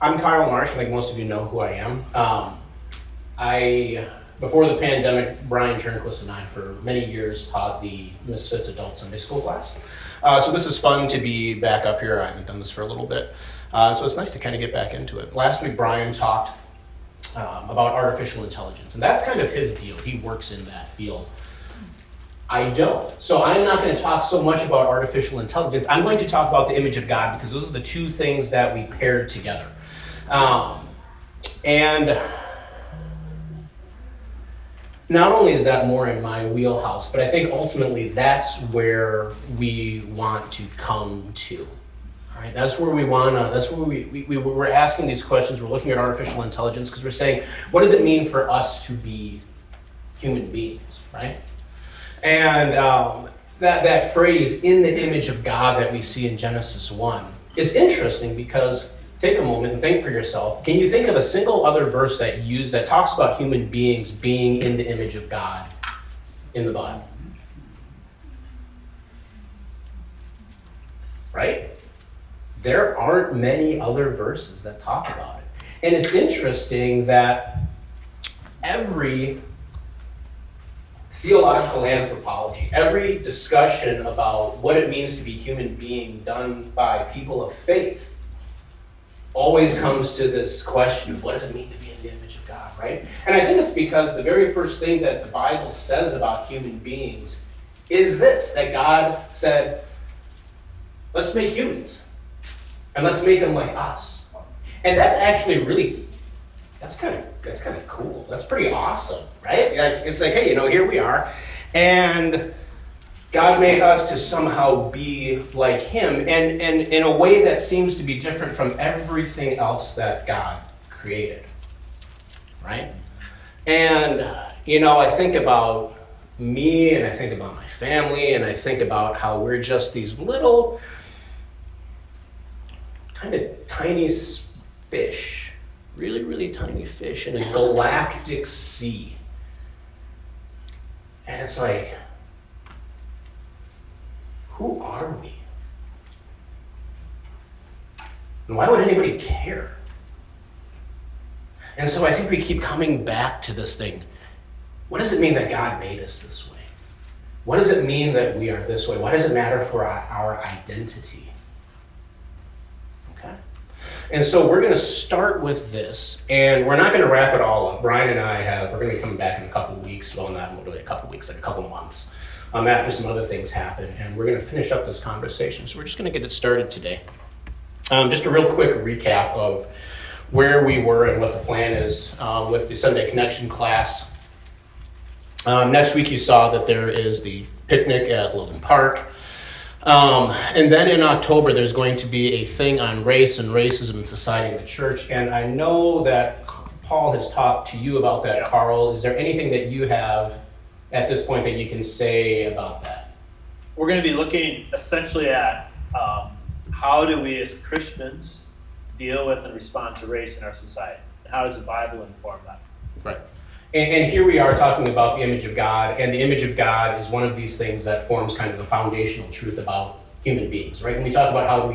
I'm Kyle Marsh. I think most of you know who I am. Before the pandemic, Brian Turnquist and I, for many years, taught the Misfits Adult Sunday School class. So this is fun to be back up here. I haven't done this for a little bit. So it's nice to kind of get back into it. Last week, Brian talked about artificial intelligence, and that's kind of his deal. He works in that field. I don't. So I'm not going to talk so much about artificial intelligence. I'm going to talk about the image of God because those are the two things that we paired together. And not only is that more in my wheelhouse, but I think ultimately that's where we want to come to. All right, that's where we want to, that's where we're asking these questions. We're looking at artificial intelligence because we're saying, what does it mean for us to be human beings, right? And that phrase, in the image of God, that we see in Genesis 1 is interesting because, take a moment and think for yourself. Can you think of a single other verse that talks about human beings being in the image of God in the Bible? Right? There aren't many other verses that talk about it. And it's interesting that every theological anthropology, every discussion about what it means to be human being done by people of faith always comes to this question of what does it mean to be in the image of God, right? And I think it's because the very first thing that the Bible says about human beings is this, that God said, let's make humans, and let's make them like us. And that's actually really, that's kind of cool. That's pretty awesome, right? It's like, hey, here we are, and God made us to somehow be like him, and in a way that seems to be different from everything else that God created, right? And, I think about me, and I think about my family, and I think about how we're just these little, kind of tiny fish, really, really tiny fish in a galactic sea. And it's like, who are we? And why would anybody care? And so I think we keep coming back to this thing. What does it mean that God made us this way? What does it mean that we are this way? Why does it matter for our identity? Okay? And so we're going to start with this, and we're not going to wrap it all up. Brian and I we're going to be coming back in a couple of weeks. Well, not really a couple of weeks, like a couple of months. After some other things happen, and we're going to finish up this conversation. So we're just going to get it started today. Just a real quick recap of where we were and what the plan is with the Sunday Connection class. Next week you saw that there is the picnic at Logan Park. And then in October there's going to be a thing on race and racism in society and the church. And I know that Paul has talked to you about that, Carl. Is there anything that you have at this point that you can say about that? We're going to be looking essentially at how do we as Christians deal with and respond to race in our society? And how does the Bible inform that? Right. And here we are talking about the image of God, and the image of God is one of these things that forms kind of the foundational truth about human beings, right? When we talk about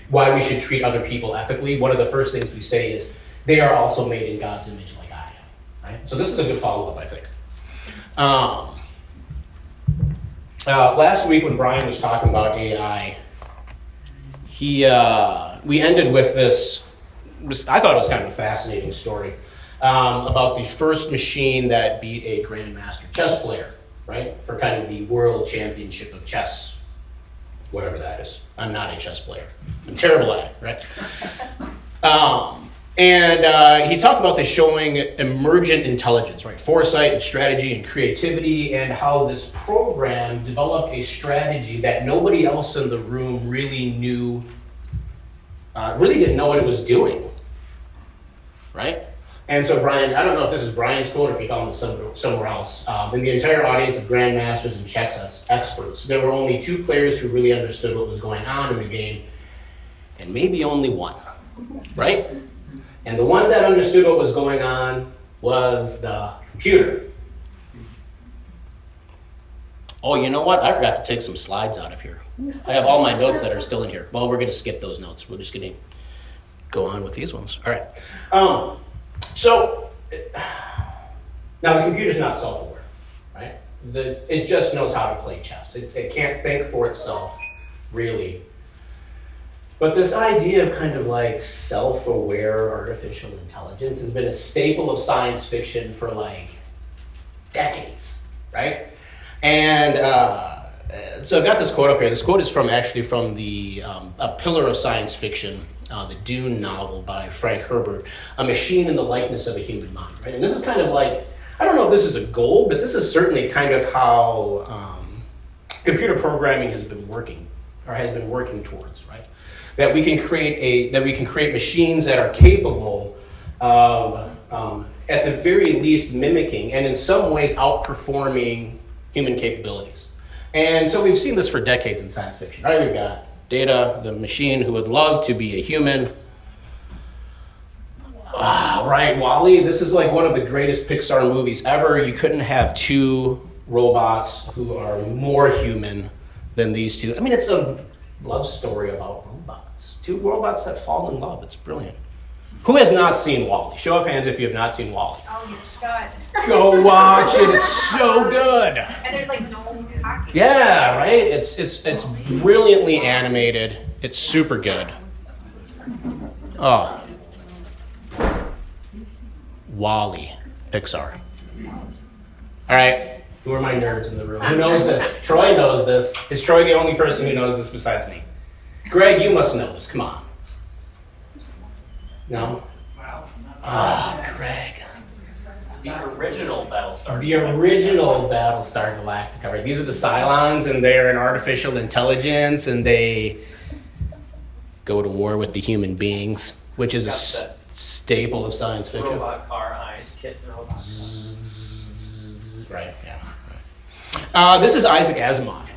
why we should treat other people ethically, one of the first things we say is they are also made in God's image like I am, right? So this is a good follow-up, I think. Last week when Brian was talking about AI, we ended with this, I thought it was kind of a fascinating story, about the first machine that beat a grandmaster chess player, right? For kind of the world championship of chess, whatever that is. I'm not a chess player. I'm terrible at it, right? And he talked about this showing emergent intelligence, right? Foresight and strategy and creativity, and how this program developed a strategy that nobody else in the room really knew, really didn't know what it was doing, right? And so Brian, I don't know if this is Brian's quote or if he found it somewhere else. In the entire audience of grandmasters and chess experts, there were only two players who really understood what was going on in the game, and maybe only one, right? And the one that understood what was going on was the computer. Oh, you know what? I forgot to take some slides out of here. I have all my notes that are still in here. Well, we're going to skip those notes. We're just going to go on with these ones. All right. So now the computer's not self-aware, right? It just knows how to play chess. It can't think for itself, really. But this idea of kind of like self-aware artificial intelligence has been a staple of science fiction for like decades, right? And so I've got this quote up here. This quote is actually from the a pillar of science fiction, the Dune novel by Frank Herbert, A Machine in the Likeness of a Human Mind, right? And this is kind of like, I don't know if this is a goal, but this is certainly kind of how computer programming has been working towards, right? That we can create machines that are capable of, at the very least, mimicking and in some ways outperforming human capabilities. And so we've seen this for decades in science fiction, right? We've got Data, the machine who would love to be a human. Right, WALL-E, this is like one of the greatest Pixar movies ever. You couldn't have two robots who are more human than these two. I mean, it's a love story about robots. Two robots that fall in love. It's brilliant. Who has not seen WALL-E? Show of hands if you have not seen WALL-E. Oh, you should. Go watch it. It's so good. And there's like no talking. Yeah, right? It's brilliantly animated. It's super good. Oh. WALL-E, Pixar. All right. Who are my nerds in the room? Who knows this? Troy knows this. Is Troy the only person who knows this besides me? Greg, you must know this. Come on. No? Greg. The original Battlestar. The original Battlestar Galactica, right? These are the Cylons, and they're an artificial intelligence, and they go to war with the human beings, which is a staple of science fiction. Robot car eyes, kit robots. Right, yeah. This is Isaac Asimov,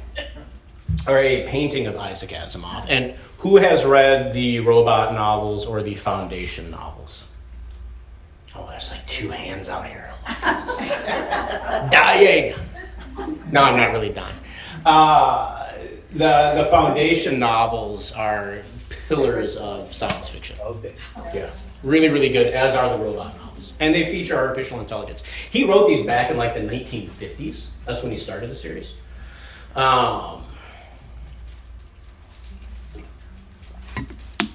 or a painting of Isaac Asimov. And who has read the robot novels or the Foundation novels? Oh, there's like two hands out here. Dying. No, I'm not really dying. The Foundation novels are pillars of science fiction. Okay. Yeah, really, really good, as are the robot novels. And they feature artificial intelligence. He wrote these back in like the 1950s. That's when he started the series.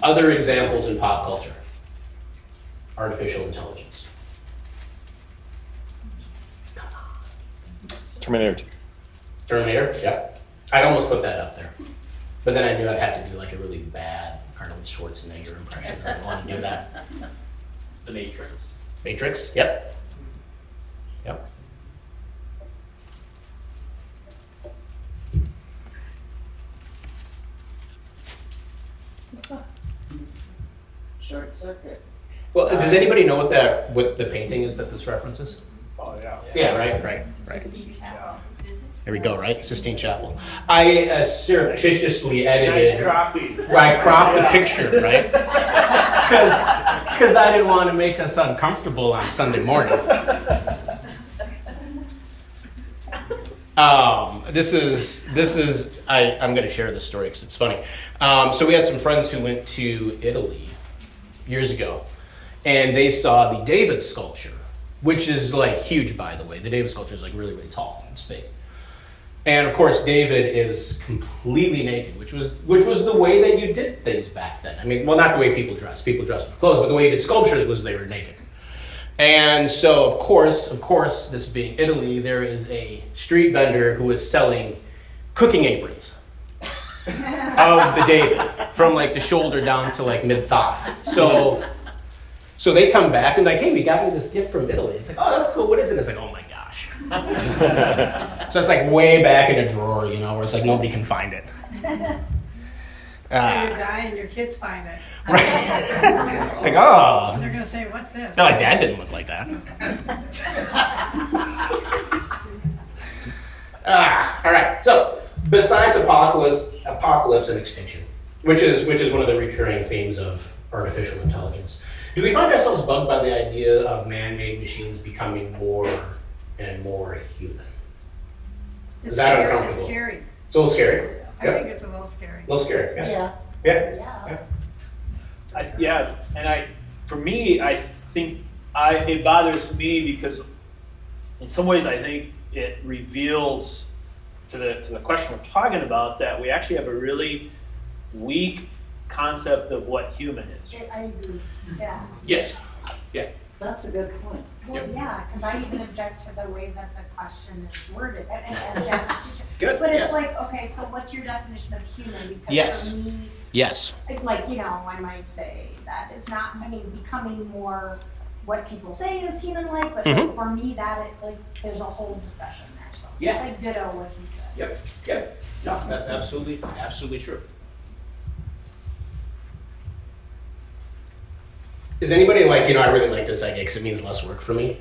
Other examples in pop culture. Artificial intelligence. Terminator 2. Terminator, yep. I almost put that up there. But then I knew I'd have to do like a really bad Arnold Schwarzenegger impression. I didn't want to do that. The Matrix. Matrix, yep. Yep. Short circuit. Well, does anybody know what the painting is that this references? Oh, yeah. Yeah, right. Yeah. There we go, right? Sistine Chapel. I surreptitiously edited. Nice copy. I cropped the Yeah. picture, right? Because I didn't want to make us uncomfortable on Sunday morning. I'm going to share this story because it's funny. So we had some friends who went to Italy years ago, and they saw the David sculpture, which is like huge, by the way. The David sculpture is like really, really tall. It's big. And of course, David is completely naked, which was the way that you did things back then. I mean, well, not the way people dressed. People dressed with clothes, but the way you did sculptures was they were naked. And so, of course, this being Italy, there is a street vendor who is selling cooking aprons of the David from like the shoulder down to like mid-thigh. So they come back and like, hey, we got you this gift from Italy. It's like, oh, that's cool. What is it? It's like, oh my gosh. So it's like way back in a drawer, where it's like nobody can find it. You die and your kids find it. Right. Like, oh. And they're going to say, what's this? No, my dad didn't look like that. All right. So besides apocalypse and extinction, which is one of the recurring themes of artificial intelligence, do we find ourselves bugged by the idea of man-made machines becoming more and more human? It's Is that scary. uncomfortable? It's scary. It's a little scary. I think it's a little scary. A little scary. Yeah. Yeah. Yeah. Yeah. Yeah. For me, I think it bothers me because in some ways I think it reveals to the question we're talking about that we actually have a really weak concept of what human is. I agree, yeah. Yes. That's a good point. Well, yeah, because I even object to the way that the question is worded, and object to teacher. Good. But yes. it's like, okay, so what's your definition of human? Because Yes. for me, Yes. like, I might say that is not, becoming more what people say is human-like, but Mhm. for me, there's a whole discussion there, so. Yeah. Like ditto what he said. Yep. No, that's absolutely true. Is anybody like, I really like this idea because it means less work for me?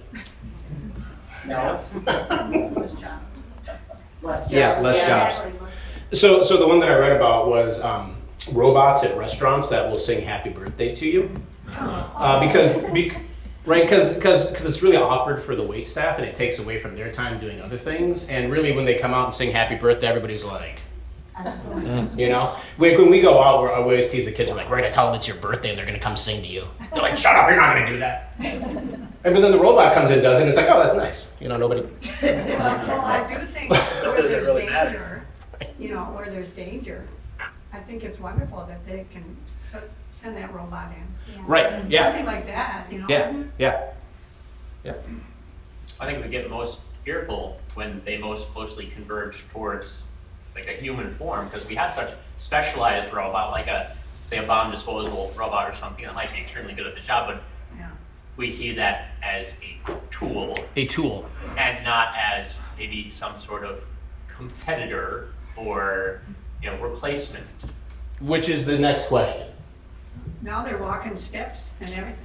No. Less jobs. Less jobs. Yeah, less jobs. Exactly. So the one that I read about was robots at restaurants that will sing "Happy Birthday" to you, because it's really awkward for the wait staff and it takes away from their time doing other things. And really, when they come out and sing "Happy Birthday," everybody's like, when we go out, we always tease the kids. We're like, we're gonna tell them it's your birthday and they're gonna come sing to you. They're like, shut up, you're not gonna do that. And but then the robot comes in and does it, and it's like, oh, that's nice. Nobody. Well, I do think where doesn't there's really matter. danger, where there's danger, I think it's wonderful that they can send that robot in. Yeah. Right. Yeah. Something like that, Yeah. I think we get most fearful when they most closely converge towards like a human form, because we have such specialized robot, like a bomb disposal robot or something that might be extremely good at the job, but Yeah. we see that as a tool A tool. and not as maybe some sort of competitor or replacement. Which is the next question. Now they're walking steps and everything.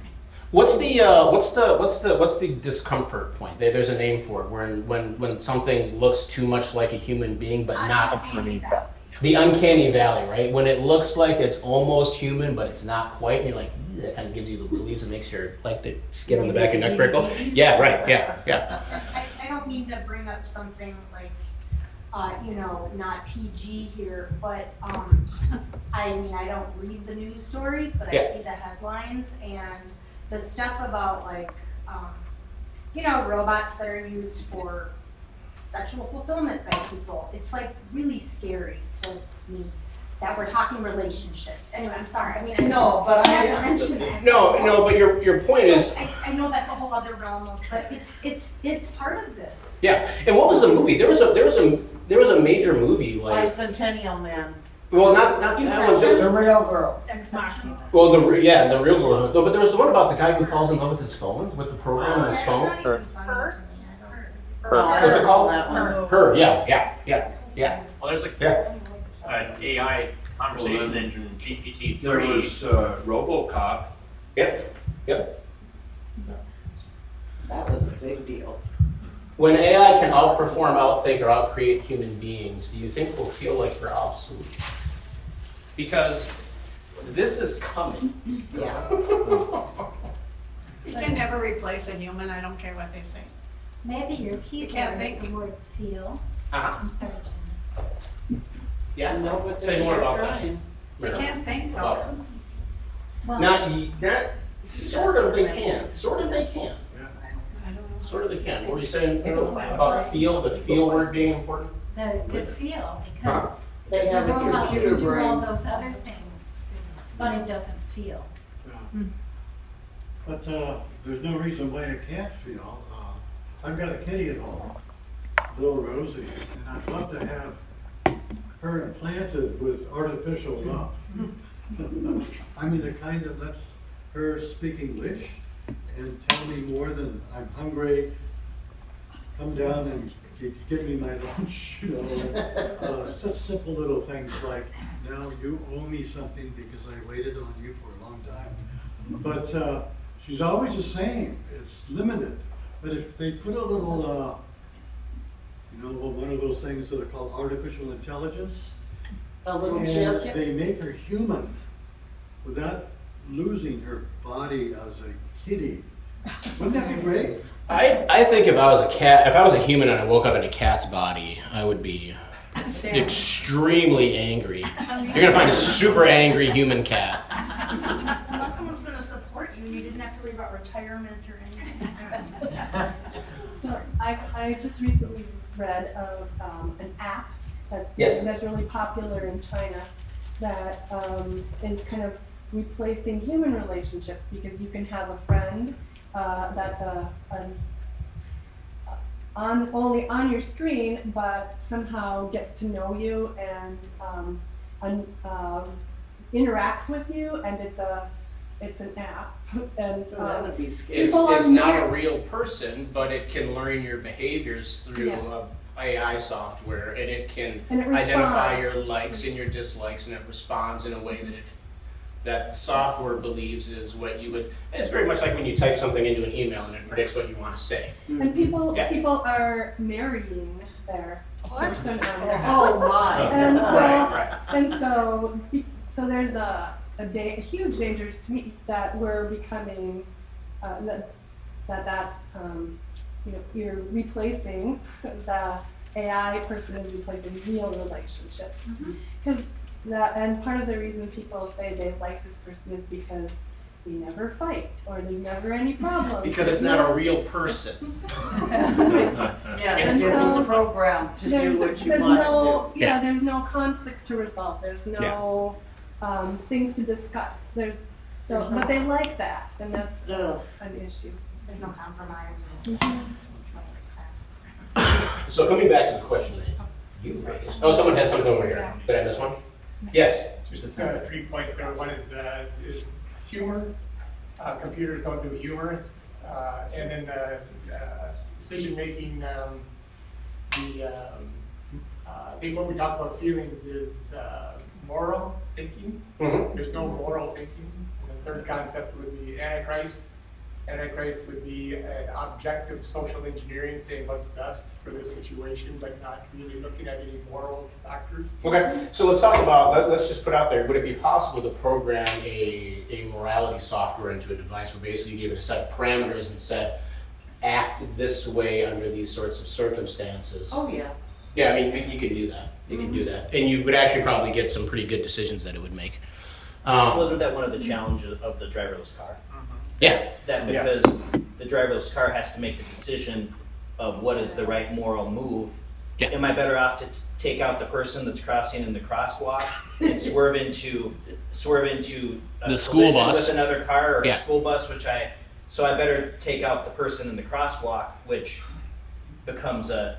What's the discomfort point? There's a name for it. When something looks too much like a human being, but not Uncanny Valley. the uncanny valley, right? When it looks like it's almost human, but it's not quite, and you're like, that kind of gives you the willies and makes your the skin on the back of your neck prickle. Yeah, right. Yeah. I don't mean to bring up something like, not PG here, but, I don't read the news stories, but I Yeah. see the headlines and the stuff about robots that are used for sexual fulfillment by people. It's really scary to me that we're talking relationships. Anyway, I'm sorry. No, but I have to mention that. No, but your point is. I know that's a whole other realm of, but it's part of this. Yeah, and what was the movie? There was a major movie like. Bicentennial Man. Well, not that one. The real girl. That's not. Well, the real girls. No, but there was the one about the guy who falls in love with his phone, with the program on his That's phone. not even funny to me. I don't. No, I What's it don't know called? that one. Her, yeah. Well, there's Yeah. an AI conversation engine, GPT-3. There was Robocop. Yep. That was a big deal. When AI can outperform, outthink, or outcreate human beings, do you think we'll feel like we're obsolete? Because this is coming. Yeah. You can never replace a human, I don't care what they say. Maybe your You keyboard can't is think. the word feel. Uh-huh. I'm sorry, Jen. Yeah. No, but Say they're more sure about that. trying. They can't think Well, though. Well, Not sort of they can. Sort of they can. I don't know. Sort of they can. What were you saying about feel? The feel word being important. the feel, because They have the a robot computer can do all brain. those other things, but it doesn't feel. But there's no reason why I can't feel. I've got a kitty at home, little Rosie, and I'd love to have her implanted with artificial love. The kind that lets her speak English and tell me more than I'm hungry, come down and give me my lunch, such simple little things like, now you owe me something because I waited on you for a long time. But she's always the same, it's limited. But if they put a little, one of those things that are called artificial intelligence, A little and chip. they make her human without losing her body as a kitty, wouldn't that be great? I think if I was a human and I woke up in a cat's body, I would be extremely angry. You're gonna find a super angry human cat. I just recently read of an app Yes. that's really popular in China that is kind of replacing human relationships because you can have a friend that's only on your screen, but somehow gets to know you and interacts with you, and it's an app. And So that would be scary. It's People are not more- a real person, but it can learn your behaviors through Yeah. AI software, and it can And it identify responds. your likes and your dislikes, and it responds in a way that the software believes is what you would. It's very much like when you type something into an email and it predicts what you want to say. And people Yeah. people are marrying their person on their Oh, my. And so, Right. and so there's a huge danger to me that we're becoming, that's, you're replacing, the AI person is replacing real relationships. Because and part of the reason people say they like this person is because we never fight, or there's never any problems. Because it's not a real person. Yeah, And it's so- programmed to do what you there's want no, it yeah, there's no conflicts to resolve, there's no things to discuss, but they like that, and that's Ugh. an issue. There's no compromise. So it's sad. So coming back to the question that you raised. Oh, someone had something over here. Did I miss one? Yes. Just 3 points there. One is humor. Computers don't do humor. And then decision making. I think when we talk about feelings is moral thinking. Mhm. There's no moral thinking. And the third concept would be Antichrist. Antichrist would be an objective social engineering, saying what's best for this situation, but not really looking at any moral factors. Okay, so let's talk about, let's just put out there, would it be possible to program a morality software into a device where basically you give it a set of parameters and said, act this way under these sorts of circumstances? Oh, yeah. Yeah, I mean, you can do that. You can do that. And you would actually probably get some pretty good decisions that it would make. Wasn't that one of the challenges of the driverless car? Yeah. That because the driverless car has to make the decision of what is the right moral move. Yeah. Am I better off to take out the person that's crossing in the crosswalk and swerve into The school bus with another car or Yeah. a school bus, so I better take out the person in the crosswalk, which becomes a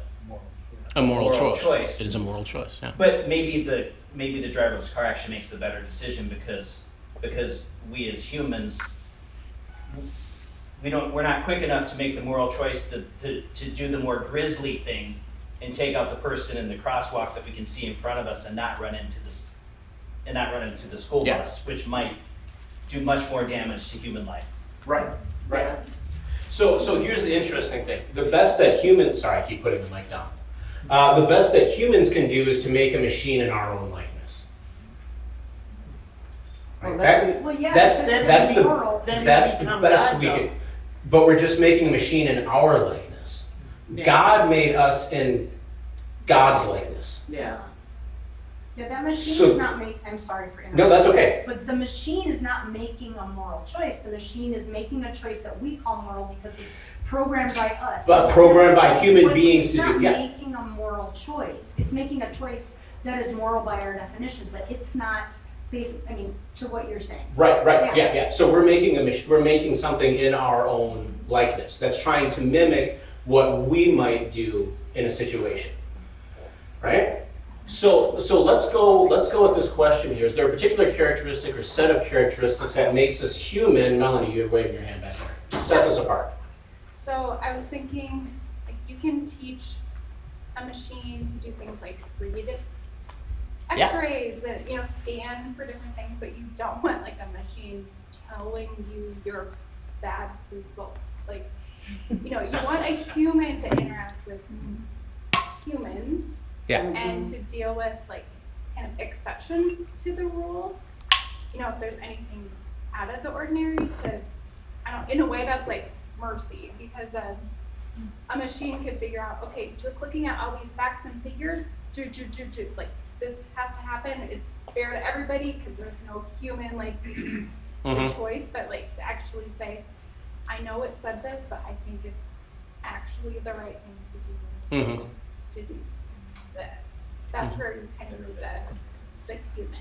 moral choice. choice. It is a moral choice, yeah. But maybe the driverless car actually makes the better decision because we as humans, we're not quick enough to make the moral choice to do the more grisly thing and take out the person in the crosswalk that we can see in front of us and not run into the school Yeah. bus, which might do much more damage to human life. Right. So here's the interesting thing. The best that humans, sorry, I keep putting the mic down. The best that humans can do is to make a machine in our own likeness. Well, Right? that'd That- be- Well, yeah, that's because that's it's the moral. Then you that's the become best God, we though. can. But we're just making a machine in our likeness. Yeah. God made us in God's likeness. Yeah. Yeah, that machine So- is not I'm sorry for interrupting. No, that's okay. But the machine is not making a moral choice. The machine is making a choice that we call moral because it's programmed by us. But It's programmed not- by it's human what- beings to It's do, not yeah. making a moral choice. It's making a choice that is moral by our definitions, but it's not to what you're saying. Right, Yeah. yeah. So we're making something in our own likeness that's trying to mimic what we might do in a situation, right? So let's go with this question here. Is there a particular characteristic or set of characteristics that makes us human? Melanie, you're waving your hand back there. Sets us apart. So I was thinking, like, you can teach a machine to do things like read X-rays and scan for different things, but you don't want like a machine telling you your bad results. Like, you want a human to interact with humans. Yeah. And to deal with like kind of exceptions to the rule. If there's anything out of the ordinary in a way that's like mercy, because a machine could figure out, okay, just looking at all these facts and figures, like this has to happen. It's fair to everybody because there's no human like the choice, but like to actually say, I know it said this, but I actually the right thing to do Mm-hmm. to do this. That's where you kind of need the human.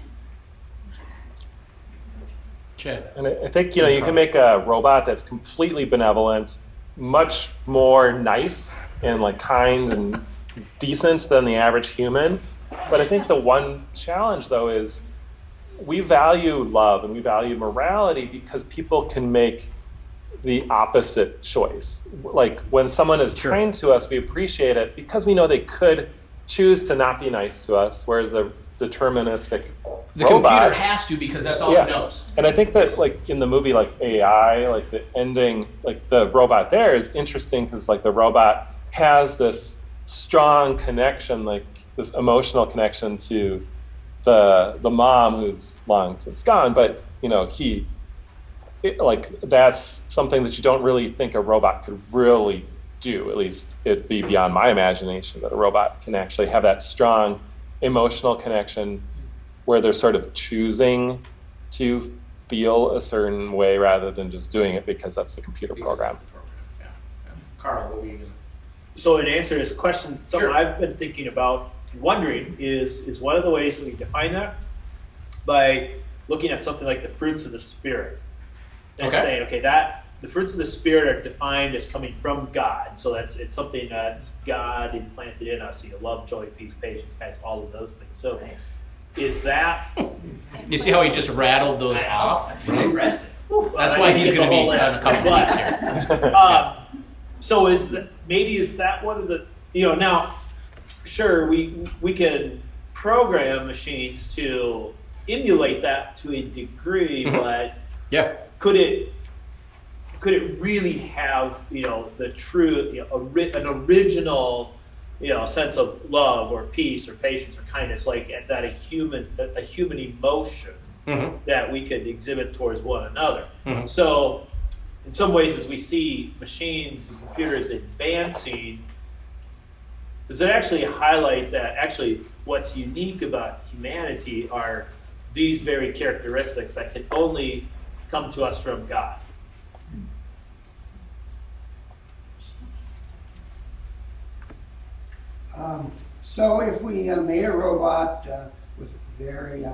Chad. And I think, you can make a robot that's completely benevolent, much more nice and like kind and decent than the average human. But I think the one challenge though is we value love and we value morality because people can make the opposite choice. Like when someone is kind to us, we appreciate it because we know they could choose to not be nice to us, whereas a deterministic The robot, computer has to because that's all it knows. And I think that like in the movie like AI, like the ending, like the robot there is interesting because like the robot has this strong connection, like this emotional connection to the mom who's long since gone, but that's something that you don't really think a robot could really do. At least it'd be beyond my imagination that a robot can actually have that strong emotional connection where they're sort of choosing to feel a certain way rather than just doing it because that's the computer program. Yeah. Carl, what were you going to So in answer to this question, something I've been thinking about, wondering is one of the ways that we define that by looking at something like the fruits of the spirit. And saying, okay, that the fruits of the spirit are defined as coming from God. So it's something that's God implanted in us. Love, joy, peace, patience, kindness, all of those things. So is that You see how he just rattled those off? Really aggressive. That's why he's going to be on a couple of weeks here. So is that one of the now sure we can program machines to emulate that to a degree, but could it really have the true an original sense of love or peace or patience or kindness, like that a human emotion that we could exhibit towards one another? So in some ways, as we see machines and computers advancing, does it actually highlight that actually what's unique about humanity are these very characteristics that can only come to us from God? So if we made a robot with very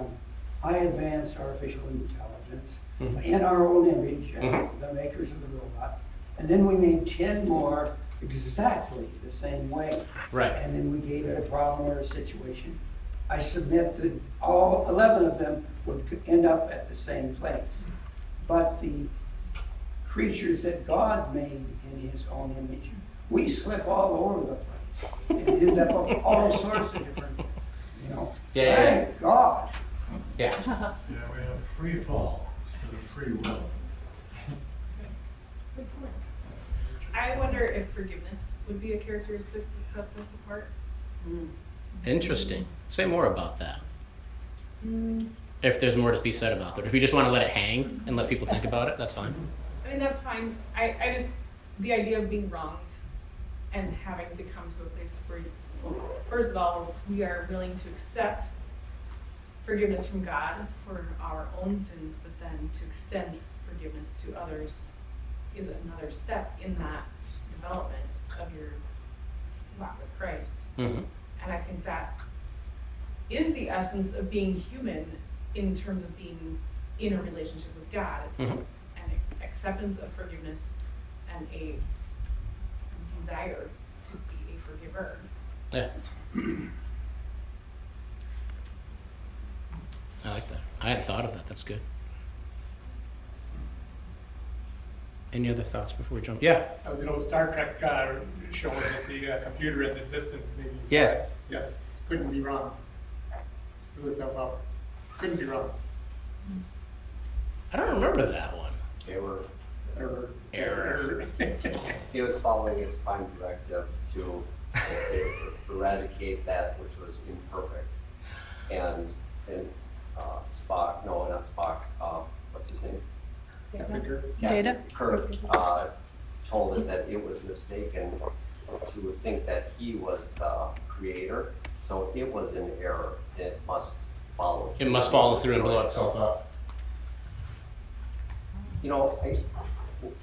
high advanced artificial intelligence in our own image, the makers of the robot, and then we made 10 more exactly the same way, and then we gave it a problem or a situation, I submit that all 11 of them would end up at the same place. But the creatures that God made in his own image, we slip all over the place. And end up with all sorts of different, thank God. We have free fall instead of free will. I wonder if forgiveness would be a characteristic that sets us apart. Interesting. Say more about that. If there's more to be said about that. If you just want to let it hang and let people think about it, that's fine. I mean, that's fine. I just, the idea of being wronged and having to come to a place where, first of all, we are willing to accept forgiveness from God for our own sins, but then to extend forgiveness to others is another step in that development of your walk with Christ. And I think that is the essence of being human in terms of being in a relationship with God. It's an acceptance of forgiveness and a desire to be a forgiver. Yeah. I like that. I hadn't thought of that. That's good. Any other thoughts before we jump? Yeah. That was an old Star Trek showing that the computer in the distance maybe. Yeah. Yes. Couldn't be wrong. Blew itself up. Couldn't be wrong. I don't remember that one. Error. He was following its prime directive to eradicate that which was imperfect. And Spock, no, not Spock, what's his name? Data. Kirk told it that it was mistaken to think that he was the creator, so it was in error. It must follow. It must follow through and blow itself up.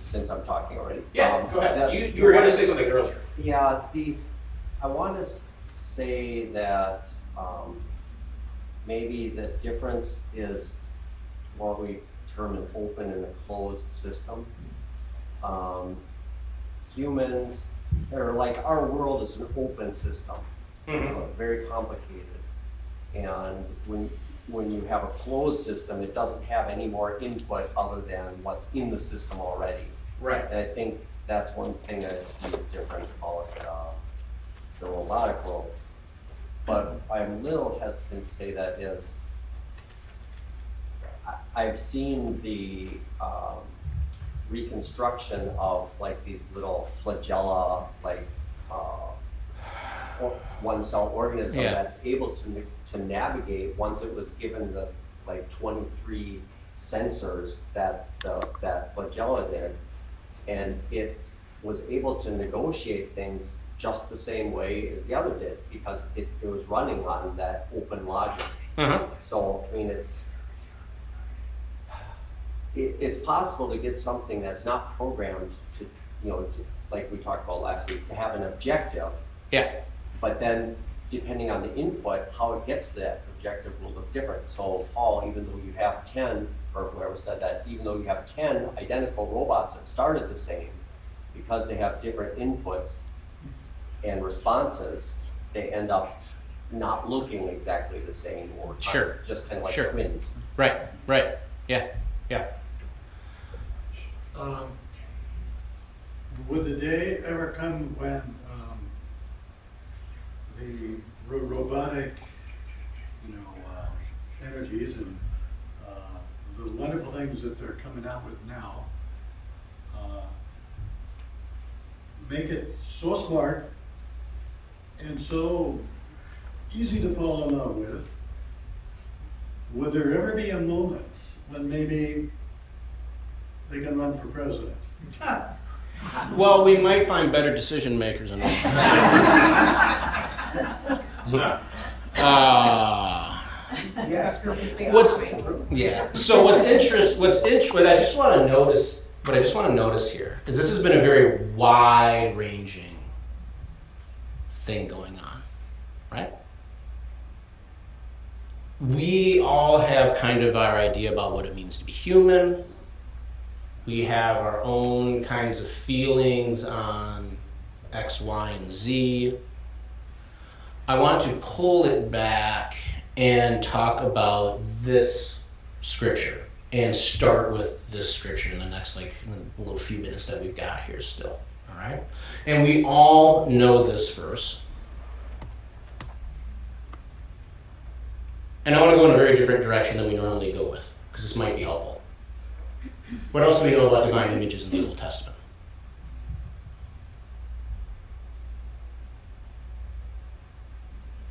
since I'm talking already. Yeah, go ahead. You were going to say something earlier. Yeah, I want to say that maybe the difference is what we term an open and a closed system. Humans, or like our world is an open system, very complicated. And when you have a closed system, it doesn't have any more input other than what's in the system already. Right. And I think that's one thing I see is different about the robotic world. But I'm a little hesitant to say that is, I've seen the reconstruction of like these little flagella, like one cell organism that's able to navigate once it was given the like 23 sensors that that flagella did, and it was able to negotiate things just the same way as the other did because it was running on that open logic. So I mean it's possible to get something that's not programmed to, you know, like we talked about last week, to have an objective. Yeah. But then, depending on the input, how it gets to that objective will look different. So, Paul, even though you have 10, or whoever said that, even though you have 10 identical robots that started the same, because they have different inputs and responses, they end up not looking exactly the same, or just kind of like twins. Right. Yeah. Would the day ever come when the robotic, energies and the wonderful things that they're coming out with now make it so smart and so easy to fall in love with? Would there ever be a moment when maybe they can run for president? Well, we might find better decision makers in So what's interesting, what I just want to notice here is this has been a very wide-ranging thing going on, right? We all have kind of our idea about what it means to be human. We have our own kinds of feelings on X, Y, and Z. I want to pull it back and talk about this scripture and start with this scripture in the next little few minutes that we've got here still, all right? And we all know this verse. And I want to go in a very different direction than we normally go with, because this might be helpful. What else do we know about divine images in the Old Testament?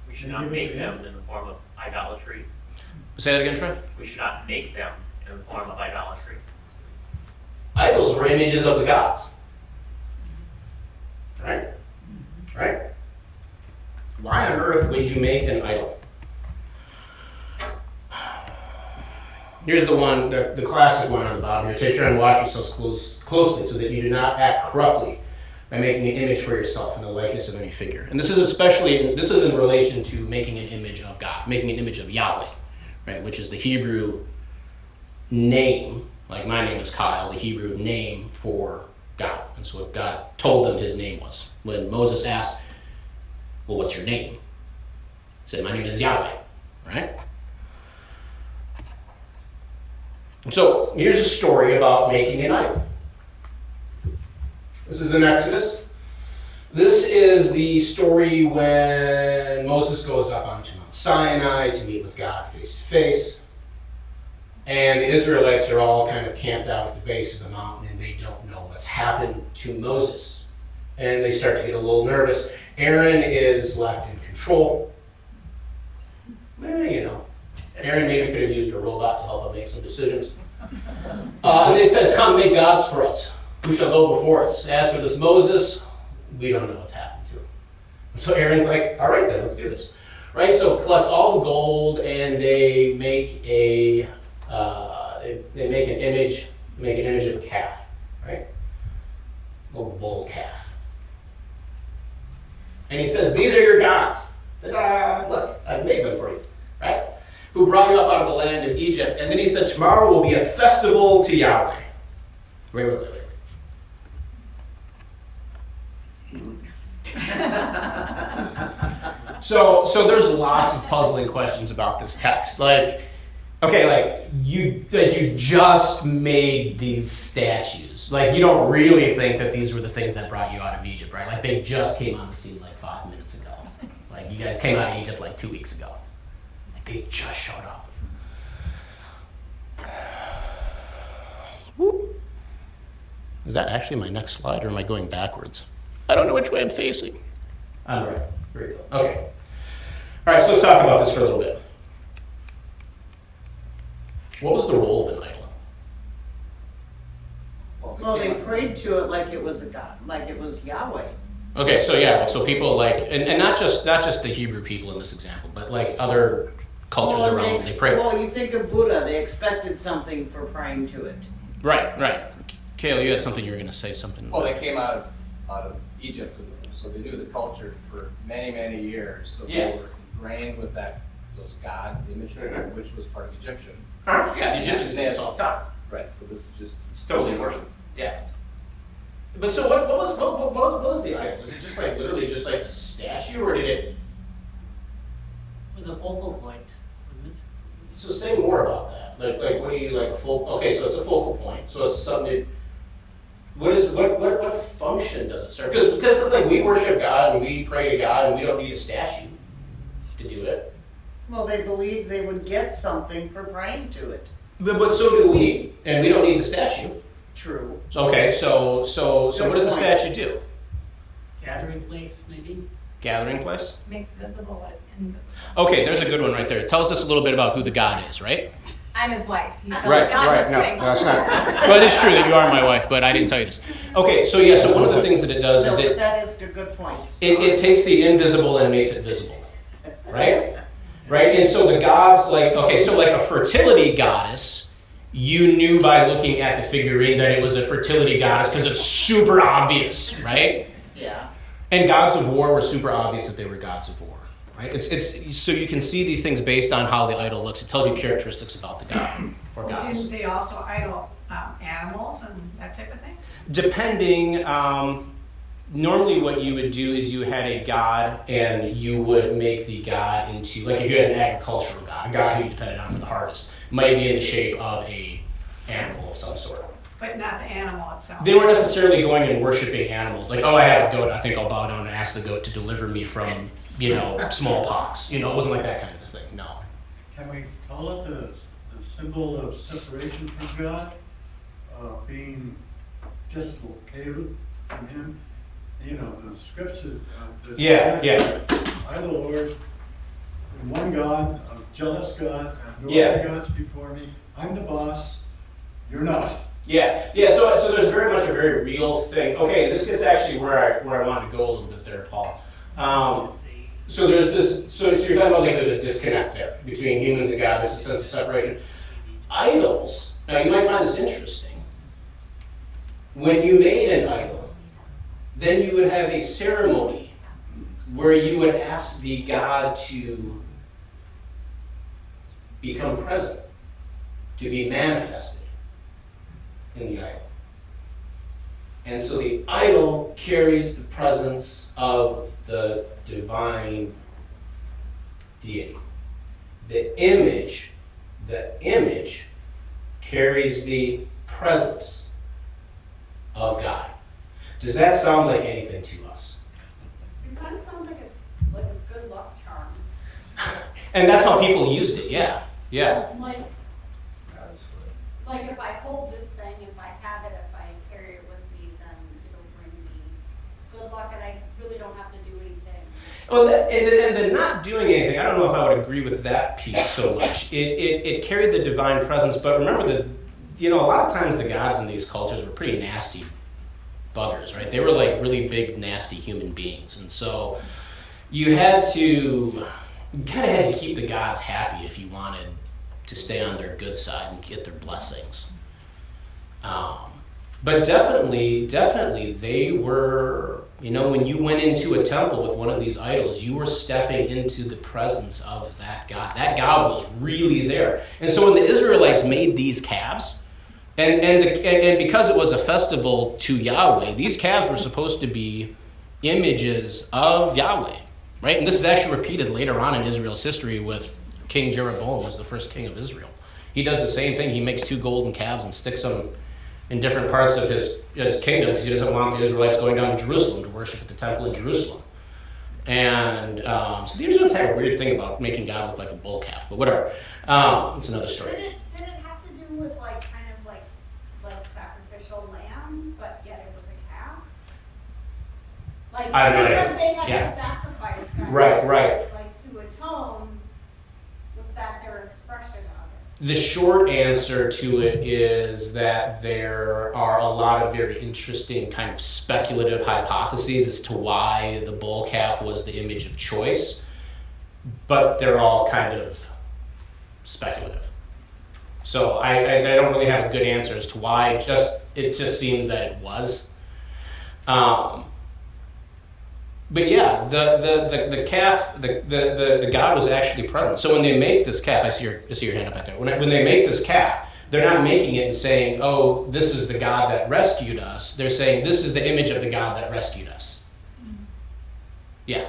We should not make them in the form of idolatry. Say that again, Troy? We should not make them in the form of idolatry. Idols were images of the gods. Right? Why on earth would you make an idol? Here's the one, the classic one on the bottom here. Take care and watch yourselves closely so that you do not act corruptly by making an image for yourself in the likeness of any figure. And this is in relation to making an image of God, making an image of Yahweh, right? Which is the Hebrew name, like my name is Kyle, the Hebrew name for God. And so what God told them his name was. When Moses asked, well, what's your name? He said, my name is Yahweh, right? So here's a story about making an idol. This is in Exodus. This is the story when Moses goes up onto Mount Sinai to meet with God face to face. And the Israelites are all kind of camped out at the base of the mountain and they don't know what's happened to Moses. And they start to get a little nervous. Aaron is left in control. Aaron maybe could have used a robot to help him make some decisions. They said, come make gods for us. Who shall go before us? As for this Moses, we don't know what's happened to him. So Aaron's like, all right then, let's do this. Right, so collects all the gold and they make an image of a calf, right? called the bull calf. And he says, these are your gods. Ta-da! Look, I've made them for you, right? Who brought you up out of the land of Egypt. And then he said, tomorrow will be a festival to Yahweh. Wait. So there's lots of puzzling questions about this text. Like, okay, like you just made these statues. Like, you don't really think that these were the things that brought you out of Egypt, right? Like, they just came on the scene like 5 minutes ago. Like, you guys came out of Egypt like 2 weeks ago. Like, they just showed up. Whoop. Is that actually my next slide, or am I going backwards? I don't know which way I'm facing. I'm right. Very good. Okay. All right, so let's talk about this for a little bit. What was the role of an idol? Well, they prayed to it like it was a god, like it was Yahweh. Okay, so yeah, so people like, and not just the Hebrew people in this example, but like other cultures around, they pray. Well, you think of Buddha, they expected something for praying to it. Right. Kayla, you had something you were going to say something. Oh, they came out of Egypt, so they knew the culture for many, many years. So Yeah. they were ingrained with those god images, which was part of Egyptian. Yeah, the Egyptians did this all the time. Right. So this is just Totally worship. Yeah. But so what was the idol? Was it just like literally just like a statue, or did it? It was a focal point, wasn't it? So say more about that. Like what do you like? Okay, so it's a focal point. So it's something. What function does it serve? Because it's like we worship God and we pray to God and we don't need a statue to do it. Well, they believed they would get something for praying to it. But so do we, and we don't need the statue. True. Okay, so what does the statue do? Gathering place, maybe? Gathering place? Makes visible what is invisible. Okay, there's a good one right there. It tells us a little bit about who the God is, right? I'm his wife. Right, no, that's not. Well, it is true that you are my wife, but I didn't tell you this. Okay, so yeah, so one of the things that it does is but that is a good point. it takes the invisible and makes it visible, right? Right, and so the gods, like, okay, so like a fertility goddess, you knew by looking at the figurine that it was a fertility goddess because it's super obvious, right? Yeah. And gods of war were super obvious that they were gods of war. Right? It's so you can see these things based on how the idol looks. It tells you characteristics about the god or gods. Didn't they also idol animals and that type of thing? Depending, normally what you would do is you had a god and you would make the god into, like if you had an agricultural god, a god who you depended on for the harvest, might be in the shape of a animal of some sort. But not the animal itself. They weren't necessarily going and worshiping animals. Like, oh, I have a goat, I think I'll bow down and ask the goat to deliver me from, smallpox. It wasn't like that kind of a thing, no. Can we call it the symbol of separation from God, being dislocated from Him? The scripture. Yeah. I, the Lord, am one God, a jealous God, have no Yeah. other gods before me. I'm the boss. You're not. Yeah. So there's very much a very real thing. Okay, this is actually where I want to go a little bit there, Paul. So there's this. So you're talking about like there's a disconnect there between humans and God. There's a sense of separation. Idols. Now you might find this interesting. When you made an idol, then you would have a ceremony where you would ask the God to become present, to be manifested in the idol. And so the idol carries the presence of the divine deity. The image carries the presence of God. Does that sound like anything to us? It kind of sounds like a good luck charm. And that's how people used it, yeah. Like if I hold this thing, if I have it, if I carry it with me, then it'll bring me good luck, and I really don't have to do anything. Well, and the not doing anything, I don't know if I would agree with that piece so much. It carried the divine presence, but remember that, a lot of times the gods in these cultures were pretty nasty buggers, right? They were like really big, nasty human beings. And so you kind of had to keep the gods happy if you wanted to stay on their good side and get their blessings. But definitely, they were, when you went into a temple with one of these idols, you were stepping into the presence of that God. That God was really there. And so when the Israelites made these calves, and because it was a festival to Yahweh, these calves were supposed to be images of Yahweh, right? And this is actually repeated later on in Israel's history with King Jeroboam, who's the first king of Israel. He does the same thing. He makes 2 golden calves and sticks them in different parts of his kingdom because he doesn't want the Israelites going down to Jerusalem to worship at the temple in Jerusalem. And so the Israelites have a weird thing about making God look like a bull calf, but whatever. It's another story. Did it have to do with like sacrificial lamb, but yet it was a calf? Like I don't know. because they had Yeah. to sacrifice them. Right. Like to atone, was that their expression of it? The short answer to it is that there are a lot of very interesting kind of speculative hypotheses as to why the bull calf was the image of choice, but they're all kind of speculative. So I don't really have a good answer as to why. It just seems that it was. But yeah, the calf, the God was actually present. So when they make this calf, I see your hand up back there. When they make this calf, they're not making it and saying, "Oh, this is the God that rescued us." They're saying, "This is the image of the God that rescued us." Yeah,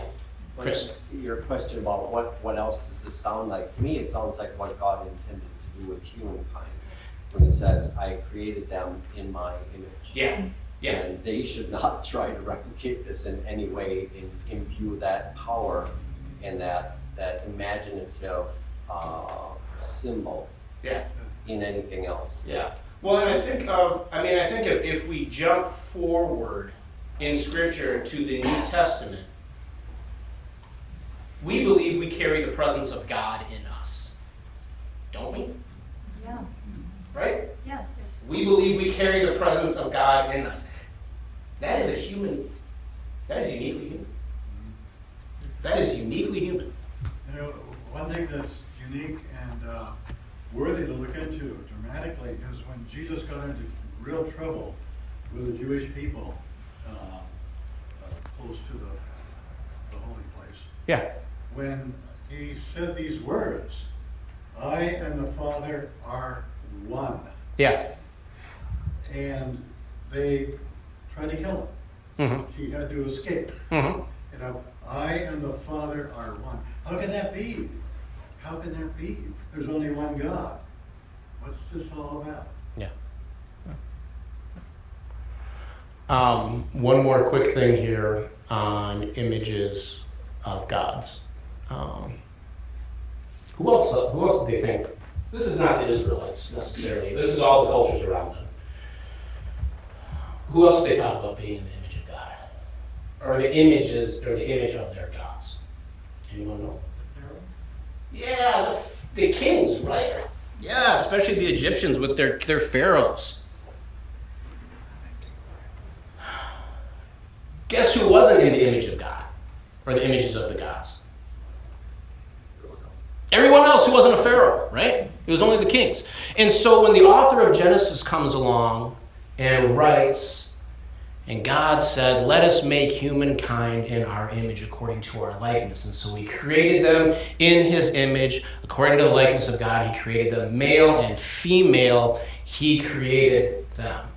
Chris. Your question about what else does this sound like? To me, it sounds like what God intended to do with humankind when He says, "I created them in my image." Yeah. Yeah. And they should not try to replicate this in any way and imbue that power and that imaginative symbol in anything else. Yeah. Well, and I think if we jump forward in Scripture to the New Testament, we believe we carry the presence of God in us, don't we? Yeah. Right? Yes. We believe we carry the presence of God in us. That is uniquely human. That is uniquely human. One thing that's unique and worthy to look into dramatically is when Jesus got into real trouble with the Jewish people close to the holy place. Yeah. When he said these words, "I and the Father are one." Yeah. And they tried to kill him. Mm-hmm. He had to escape. Mm-hmm. I and the Father are one. How can that be? How can that be? There's only one God. What's this all about? Yeah. One more quick thing here on images of gods. Who else do they think? This is not the Israelites necessarily. This is all the cultures around them. Who else do they talk about being in the image of God? Or the image of their gods? Anyone know? Yeah, the kings, right? Yeah, especially the Egyptians with their pharaohs. Guess who wasn't in the image of God? Or the images of the gods? Everyone else who wasn't a pharaoh, right? It was only the kings. And so when the author of Genesis comes along and writes, and God said, "Let us make humankind in our image according to our likeness." And so He created them in His image. According to the likeness of God, He created them. Male and female, He created them.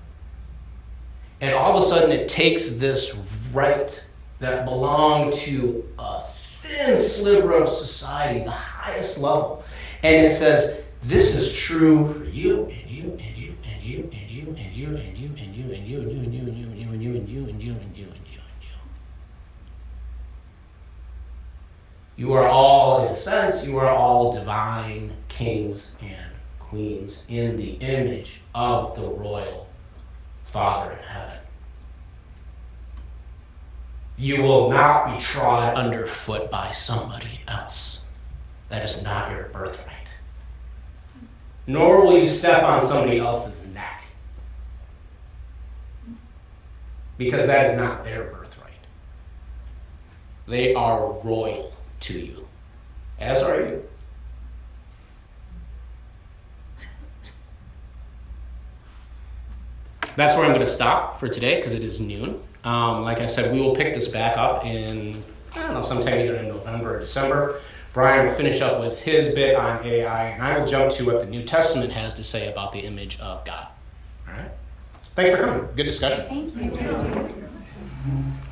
And all of a sudden it takes this right that belonged to a thin sliver of society, the highest level, and it says, "This is true for you, and you, and you, and you, and you, and you, and you, and you, and you, and you, and you, and you, and you, and you, and you, and you, and you, and you, and you. You are all, in a sense, you are all divine kings and queens in the image of the royal Father in heaven. You will not be trod underfoot by somebody else. That is not your birthright. Nor will you step on somebody else's neck. Because that is not their birthright. They are royal to you. As are you. that's where I'm going to stop for today because it is noon. Like I said, we will pick this back up in, I don't know, sometime either in November or December. Brian will finish up with his bit on AI, and I will jump to what the New Testament has to say about the image of God. All right? Thanks for coming. Good discussion. Thank you.